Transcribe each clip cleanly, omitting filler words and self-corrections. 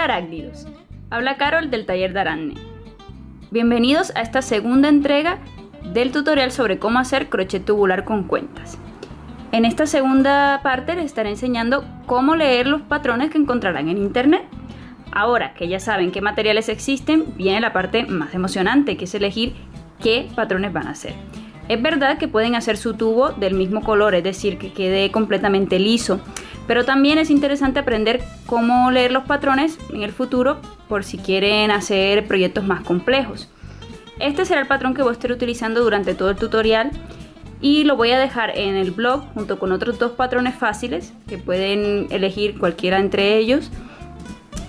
Hola arácnidos, habla Carol del taller de Aranne. Bienvenidos a esta segunda entrega del tutorial sobre cómo hacer crochet tubular con cuentas. En esta segunda parte les estaré enseñando cómo leer los patrones que encontrarán en internet. Ahora que ya saben qué materiales existen, viene la parte más emocionante, que es elegir qué patrones van a hacer. Es verdad que pueden hacer su tubo del mismo color, es decir, que quede completamente liso, pero también es interesante aprender cómo leer los patrones en el futuro por si quieren hacer proyectos más complejos. Este será el patrón que voy a estar utilizando durante todo el tutorial y lo voy a dejar en el blog junto con otros dos patrones fáciles que pueden elegir cualquiera entre ellos,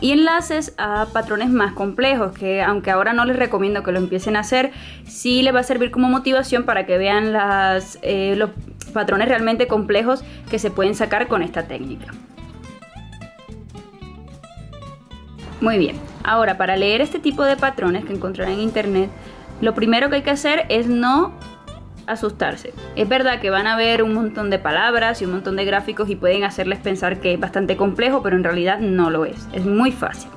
y enlaces a patrones más complejos que, aunque ahora no les recomiendo que lo empiecen a hacer, sí les va a servir como motivación para que vean los patrones realmente complejos que se pueden sacar con esta técnica. Muy bien, ahora para leer este tipo de patrones que encontrarán en internet, lo primero que hay que hacer es no asustarse. Es verdad que van a ver un montón de palabras y un montón de gráficos y pueden hacerles pensar que es bastante complejo, pero en realidad no lo es muy fácil.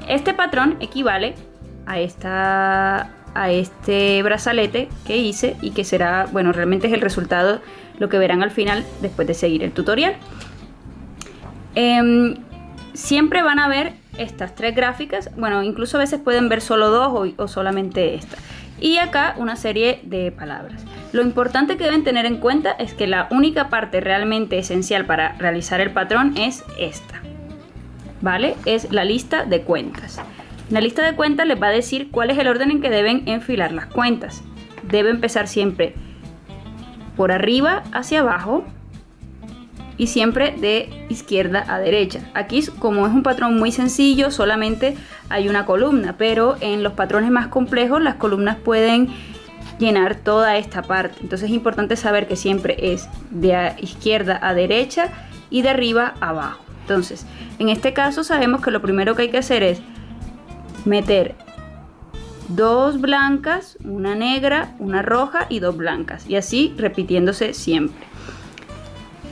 Este patrón equivale a este brazalete que hice y que será, bueno, realmente es el resultado, lo que verán al final después de seguir el tutorial. Siempre van a ver estas tres gráficas, bueno, incluso a veces pueden ver solo dos o solamente esta. Y acá una serie de palabras. Lo importante que deben tener en cuenta es que la única parte realmente esencial para realizar el patrón es esta, ¿vale? Es la lista de cuentas. La lista de cuentas les va a decir cuál es el orden en que deben enfilar las cuentas. Debe empezar siempre por arriba hacia abajo y siempre de izquierda a derecha. Aquí, como es un patrón muy sencillo, solamente hay una columna, pero en los patrones más complejos las columnas pueden llenar toda esta parte. Entonces es importante saber que siempre es de izquierda a derecha y de arriba a abajo. Entonces, en este caso sabemos que lo primero que hay que hacer es meter dos blancas, una negra, una roja y dos blancas, y así repitiéndose siempre.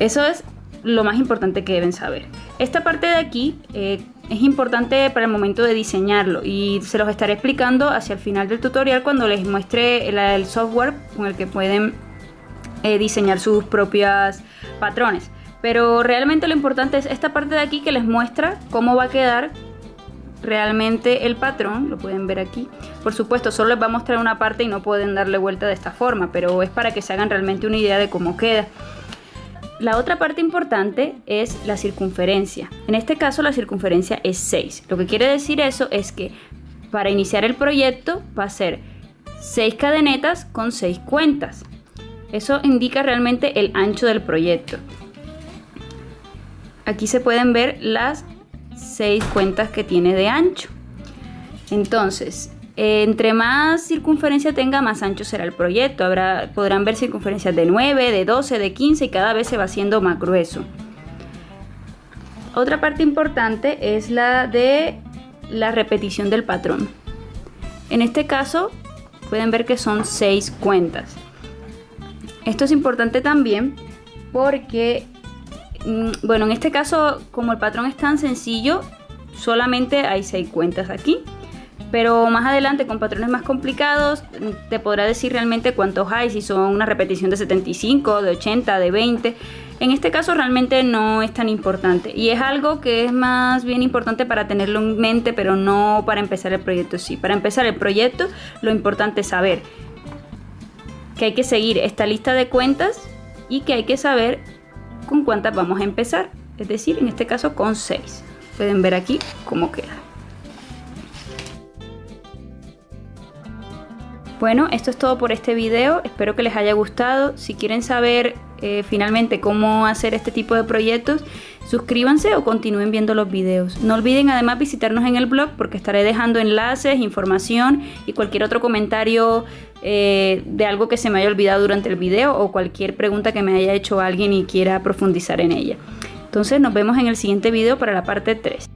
Eso es lo más importante que deben saber. Esta parte de aquí es importante para el momento de diseñarlo y se los estaré explicando hacia el final del tutorial cuando les muestre el software con el que pueden diseñar sus propios patrones. Pero realmente lo importante es esta parte de aquí que les muestra cómo va a quedar realmente el patrón. Lo pueden ver aquí. Por supuesto, solo les va a mostrar una parte y no pueden darle vuelta de esta forma, pero es para que se hagan realmente una idea de cómo queda. La otra parte importante es la circunferencia. En este caso la circunferencia es 6. Lo que quiere decir eso es que para iniciar el proyecto va a ser 6 cadenetas con 6 cuentas. Eso indica realmente el ancho del proyecto. Aquí se pueden ver las 6 cuentas que tiene de ancho. Entonces, entre más circunferencia tenga, más ancho será el proyecto. Podrán ver circunferencias de 9, de 12, de 15 y cada vez se va haciendo más grueso. Otra parte importante es la de la repetición del patrón. En este caso pueden ver que son 6 cuentas. Esto es importante también porque, bueno, en este caso, como el patrón es tan sencillo, solamente hay 6 cuentas aquí. Pero más adelante con patrones más complicados te podrá decir realmente cuántos hay, si son una repetición de 75, de 80, de 20. En este caso realmente no es tan importante y es algo que es más bien importante para tenerlo en mente, pero no para empezar el proyecto. Sí, para empezar el proyecto lo importante es saber que hay que seguir esta lista de cuentas y que hay que saber con cuántas vamos a empezar. Es decir, en este caso con 6. Pueden ver aquí cómo queda. Bueno, esto es todo por este video, espero que les haya gustado. Si quieren saber finalmente cómo hacer este tipo de proyectos, suscríbanse o continúen viendo los videos. No olviden además visitarnos en el blog porque estaré dejando enlaces, información y cualquier otro comentario de algo que se me haya olvidado durante el video o cualquier pregunta que me haya hecho alguien y quiera profundizar en ella. Entonces nos vemos en el siguiente video para la parte 3.